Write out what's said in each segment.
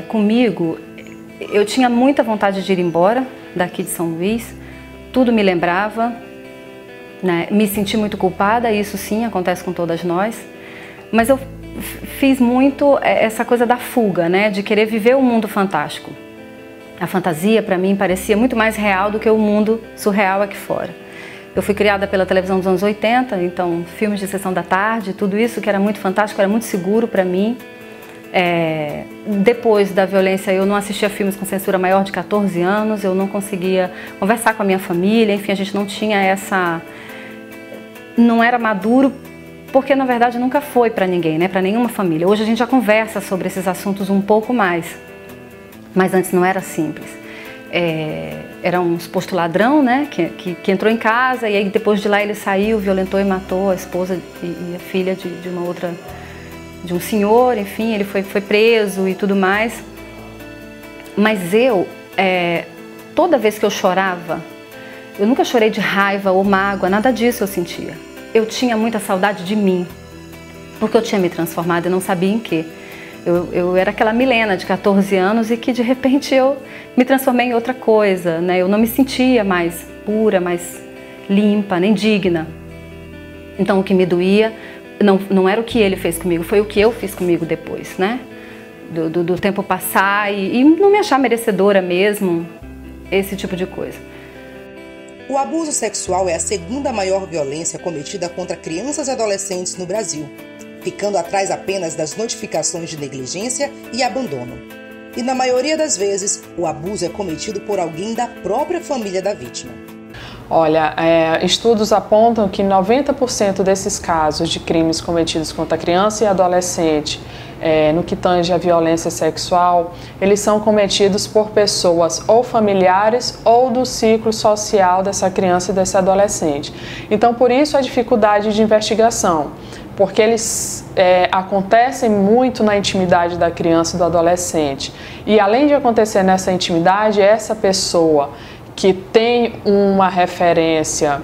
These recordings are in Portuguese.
comigo, eu tinha muita vontade de ir embora daqui de São Luís, tudo me lembrava, né? Me senti muito culpada, isso sim acontece com todas nós, mas eu fiz muito essa coisa da fuga, né? De querer viver um mundo fantástico. A fantasia para mim parecia muito mais real do que o mundo surreal aqui fora. Eu fui criada pela televisão dos anos 80, então filmes de sessão da tarde, tudo isso que era muito fantástico, era muito seguro para mim. Depois da violência eu não assistia filmes com censura maior de 14 anos, eu não conseguia conversar com a minha família, enfim, a gente não tinha essa... não era maduro, porque na verdade nunca foi para ninguém, né? Para nenhuma família. Hoje a gente já conversa sobre esses assuntos um pouco mais, mas antes não era simples. Era um suposto ladrão, né? Que entrou em casa e aí depois de lá ele saiu, violentou e matou a esposa e a filha de um senhor, enfim, ele foi preso e tudo mais. Mas toda vez que eu chorava, eu nunca chorei de raiva ou mágoa, nada disso eu sentia. Eu tinha muita saudade de mim, porque eu tinha me transformado e não sabia em quê. Eu era aquela Milena de 14 anos e que de repente eu me transformei em outra coisa, né? Eu não me sentia mais pura, mais limpa, nem digna. Então o que me doía não era o que ele fez comigo, foi o que eu fiz comigo depois, né? Do tempo passar e não me achar merecedora mesmo, esse tipo de coisa. O abuso sexual é a segunda maior violência cometida contra crianças e adolescentes no Brasil, ficando atrás apenas das notificações de negligência e abandono. E na maioria das vezes, o abuso é cometido por alguém da própria família da vítima. Olha, estudos apontam que 90% desses casos de crimes cometidos contra criança e adolescente, no que tange a violência sexual, eles são cometidos por pessoas ou familiares ou do ciclo social dessa criança e desse adolescente. Então, por isso a dificuldade de investigação, porque eles acontecem muito na intimidade da criança e do adolescente. E além de acontecer nessa intimidade, essa pessoa que tem uma referência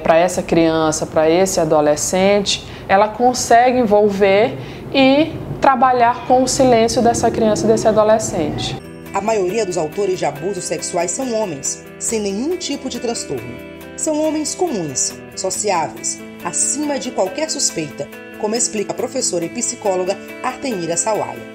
para essa criança, para esse adolescente, ela consegue envolver e trabalhar com o silêncio dessa criança e desse adolescente. A maioria dos autores de abusos sexuais são homens, sem nenhum tipo de transtorno. São homens comuns, sociáveis, acima de qualquer suspeita, como explica a professora e psicóloga Artemira Sawaia.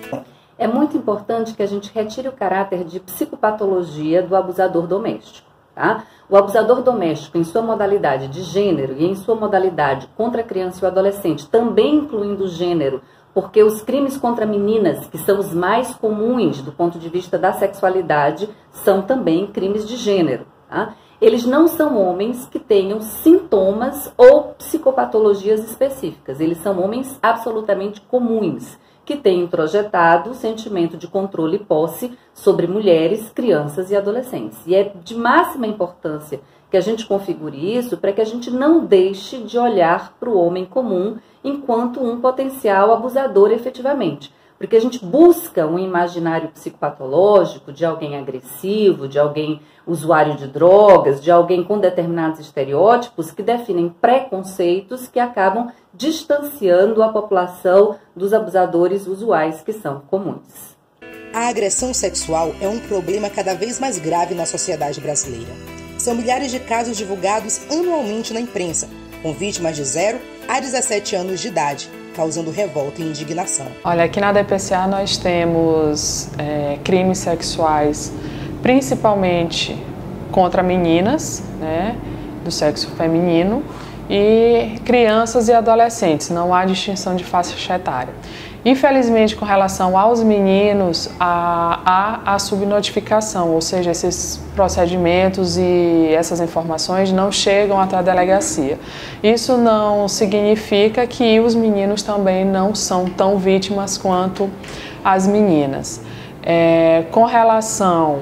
É muito importante que a gente retire o caráter de psicopatologia do abusador doméstico, tá? O abusador doméstico, em sua modalidade de gênero e em sua modalidade contra a criança e o adolescente, também incluindo o gênero, porque os crimes contra meninas, que são os mais comuns do ponto de vista da sexualidade, são também crimes de gênero, tá? Eles não são homens que tenham sintomas ou psicopatologias específicas, eles são homens absolutamente comuns, que têm introjetado o sentimento de controle e posse sobre mulheres, crianças e adolescentes. E é de máxima importância que a gente configure isso para que a gente não deixe de olhar para o homem comum enquanto um potencial abusador efetivamente. Porque a gente busca um imaginário psicopatológico de alguém agressivo, de alguém usuário de drogas, de alguém com determinados estereótipos que definem preconceitos que acabam distanciando a população dos abusadores usuais que são comuns. A agressão sexual é um problema cada vez mais grave na sociedade brasileira. São milhares de casos divulgados anualmente na imprensa, com vítimas de 0 a 17 anos de idade, causando revolta e indignação. Olha, aqui na DPCA nós temos crimes sexuais, principalmente contra meninas, né, do sexo feminino, e crianças e adolescentes, não há distinção de faixa etária. Infelizmente, com relação aos meninos, há a subnotificação, ou seja, esses procedimentos e essas informações não chegam até a delegacia. Isso não significa que os meninos também não são tão vítimas quanto as meninas. Com relação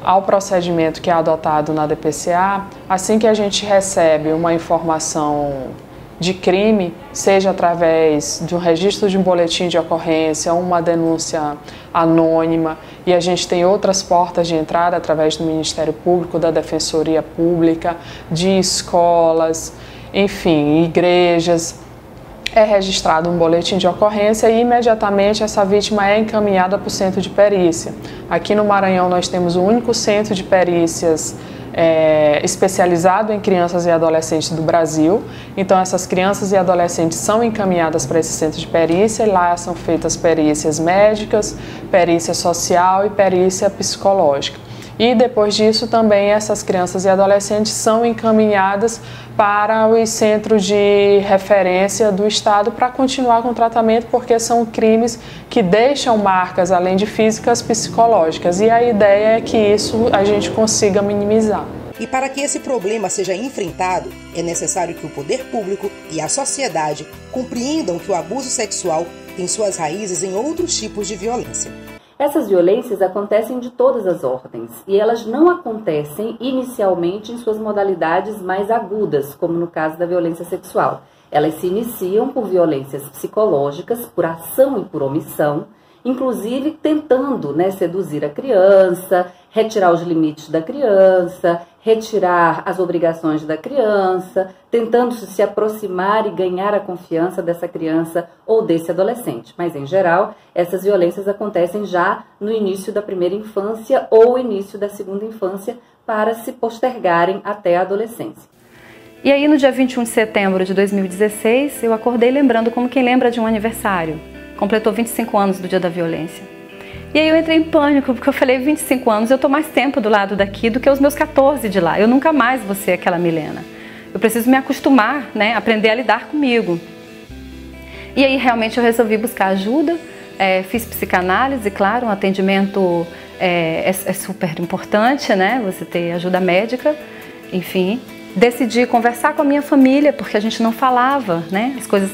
ao procedimento que é adotado na DPCA, assim que a gente recebe uma informação de crime, seja através de um registro de um boletim de ocorrência, uma denúncia anônima, e a gente tem outras portas de entrada através do Ministério Público, da Defensoria Pública, de escolas, enfim, igrejas. é registrado um boletim de ocorrência e imediatamente essa vítima é encaminhada para o centro de perícia. Aqui no Maranhão nós temos o único centro de perícias especializado em crianças e adolescentes do Brasil. Então essas crianças e adolescentes são encaminhadas para esse centro de perícia e lá são feitas perícias médicas, perícia social e perícia psicológica. E depois disso também essas crianças e adolescentes são encaminhadas para os centros de referência do Estado para continuar com o tratamento, porque são crimes que deixam marcas, além de físicas, psicológicas. E a ideia é que isso a gente consiga minimizar. E para que esse problema seja enfrentado, é necessário que o poder público e a sociedade compreendam que o abuso sexual tem suas raízes em outros tipos de violência. Essas violências acontecem de todas as ordens e elas não acontecem inicialmente em suas modalidades mais agudas, como no caso da violência sexual. Elas se iniciam por violências psicológicas, por ação e por omissão, inclusive tentando, seduzir a criança, retirar os limites da criança, retirar as obrigações da criança, tentando se aproximar e ganhar a confiança dessa criança ou desse adolescente. Mas, em geral, essas violências acontecem já no início da primeira infância ou início da segunda infância para se postergarem até a adolescência. E aí, no dia 21 de setembro de 2016, eu acordei lembrando como quem lembra de um aniversário. Completou 25 anos do dia da violência. E aí eu entrei em pânico, porque eu falei, 25 anos, eu tô mais tempo do lado daqui do que os meus 14 de lá. Eu nunca mais vou ser aquela Milena. Eu preciso me acostumar, aprender a lidar comigo. E aí realmente eu resolvi buscar ajuda, fiz psicanálise, claro, um atendimento é super importante, você ter ajuda médica, enfim. Decidi conversar com a minha família, porque a gente não falava, as coisas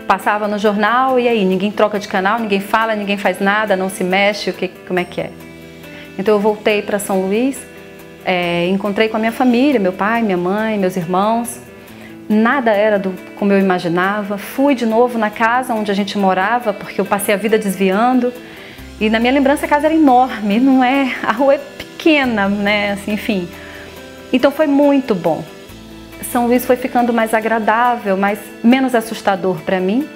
passava no jornal e aí ninguém troca de canal, ninguém fala, ninguém faz nada, não se mexe, como é que é? Então eu voltei para São Luís, encontrei com a minha família, meu pai, minha mãe, meus irmãos. Nada era como eu imaginava. Fui de novo na casa onde a gente morava, porque eu passei a vida desviando. E na minha lembrança a casa era enorme, a rua é pequena, enfim. Então foi muito bom. São Luís foi ficando mais agradável, menos assustador para mim.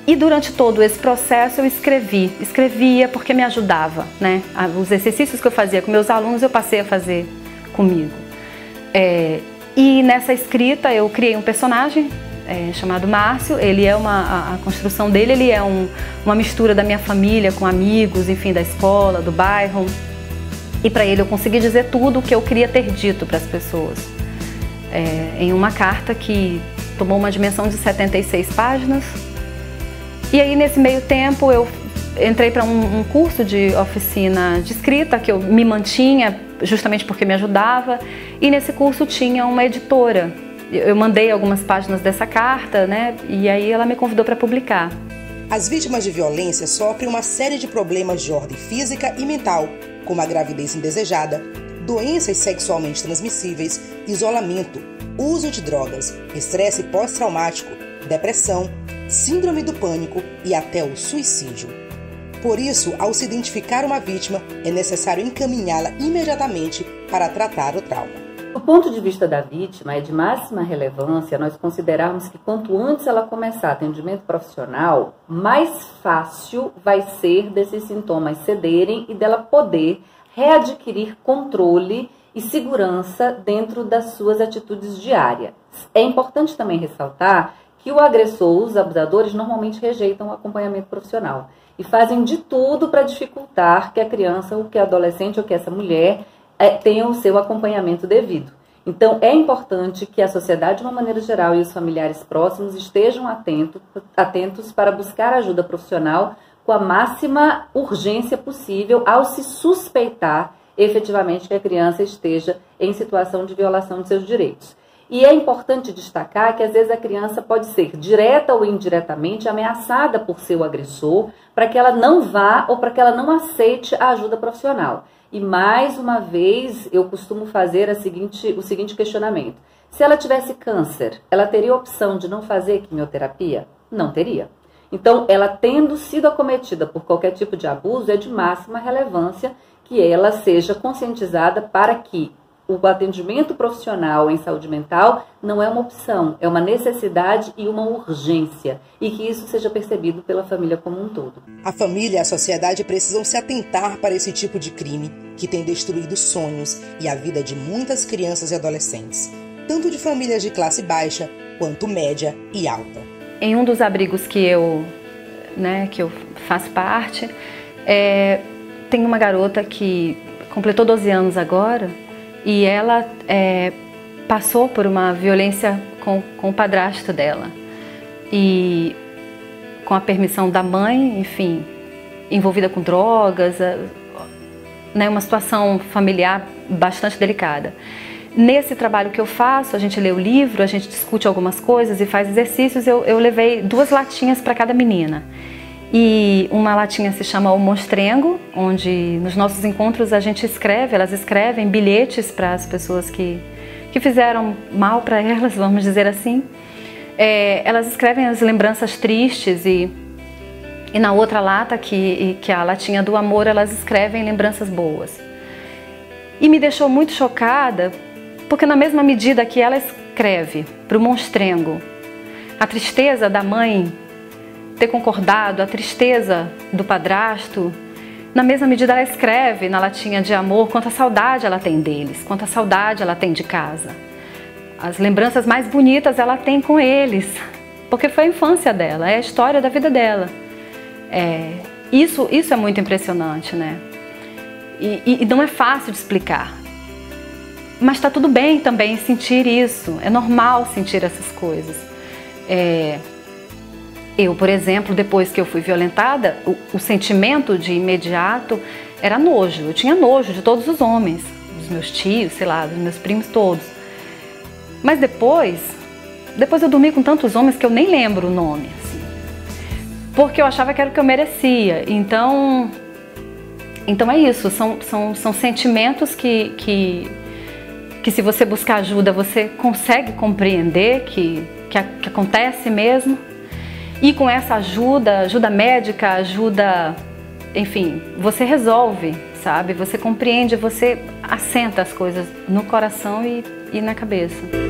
E durante todo esse processo eu escrevia porque me ajudava, Os exercícios que eu fazia com meus alunos eu passei a fazer comigo. E nessa escrita eu criei um personagem chamado Márcio. Ele é a construção dele, ele é uma mistura da minha família com amigos, enfim, da escola, do bairro. E para ele eu consegui dizer tudo o que eu queria ter dito para as pessoas. Em uma carta que tomou uma dimensão de 76 páginas. E aí nesse meio tempo eu entrei para um curso de oficina de escrita que eu me mantinha justamente porque me ajudava. E nesse curso tinha uma editora. Eu mandei algumas páginas dessa carta, e aí ela me convidou para publicar. As vítimas de violência sofrem uma série de problemas de ordem física e mental, como a gravidez indesejada, doenças sexualmente transmissíveis, isolamento, uso de drogas, estresse pós-traumático, depressão, síndrome do pânico e até o suicídio. Por isso, ao se identificar uma vítima, é necessário encaminhá-la imediatamente para tratar o trauma. Do ponto de vista da vítima, é de máxima relevância nós considerarmos que quanto antes ela começar atendimento profissional, mais fácil vai ser desses sintomas cederem e dela poder readquirir controle e segurança dentro das suas atitudes diárias. É importante também ressaltar que o agressor, os abusadores, normalmente rejeitam o acompanhamento profissional e fazem de tudo para dificultar que a criança, ou que a adolescente, ou que essa mulher tenham o seu acompanhamento devido. Então, é importante que a sociedade, de uma maneira geral, e os familiares próximos estejam atentos para buscar ajuda profissional com a máxima urgência possível ao se suspeitar efetivamente que a criança esteja em situação de violação de seus direitos. E é importante destacar que às vezes a criança pode ser direta ou indiretamente ameaçada por seu agressor para que ela não vá ou para que ela não aceite a ajuda profissional. E mais uma vez eu costumo fazer o seguinte questionamento. Se ela tivesse câncer, ela teria a opção de não fazer quimioterapia? Não teria. Então, ela tendo sido acometida por qualquer tipo de abuso, é de máxima relevância que ela seja conscientizada para que o atendimento profissional em saúde mental não é uma opção, é uma necessidade e uma urgência, e que isso seja percebido pela família como um todo. A família e a sociedade precisam se atentar para esse tipo de crime que tem destruído sonhos e a vida de muitas crianças e adolescentes, tanto de famílias de classe baixa quanto média e alta. Em um dos abrigos que eu faço parte, tem uma garota que completou 12 anos agora e ela passou por uma violência com o padrasto dela. E com a permissão da mãe, enfim, envolvida com drogas, uma situação familiar bastante delicada. Nesse trabalho que eu faço, a gente lê o livro, a gente discute algumas coisas e faz exercícios. Eu levei 2 latinhas para cada menina. E uma latinha se chama O Monstrengo, onde nos nossos encontros a gente escreve, elas escrevem bilhetes para as pessoas que fizeram mal para elas, vamos dizer assim. Elas escrevem as lembranças tristes e na outra lata, que é a latinha do amor, elas escrevem lembranças boas. E me deixou muito chocada, porque na mesma medida que ela escreve para o Monstrengo a tristeza da mãe ter concordado, a tristeza do padrasto, na mesma medida ela escreve na latinha de amor quanta saudade ela tem deles, quanta saudade ela tem de casa. As lembranças mais bonitas ela tem com eles, porque foi a infância dela, é a história da vida dela. Isso é muito impressionante, né? E não é fácil de explicar. Mas está tudo bem também sentir isso, é normal sentir essas coisas. Eu, por exemplo, depois que eu fui violentada, o sentimento de imediato era nojo. Eu tinha nojo de todos os homens, dos meus tios, sei lá, dos meus primos todos. Mas depois eu dormi com tantos homens que eu nem lembro o nome, assim, porque eu achava que era o que eu merecia. Então é isso, são sentimentos que se você buscar ajuda, você consegue compreender que acontece mesmo. E com essa ajuda médica, enfim, você resolve, sabe? Você compreende, você assenta as coisas no coração e na cabeça.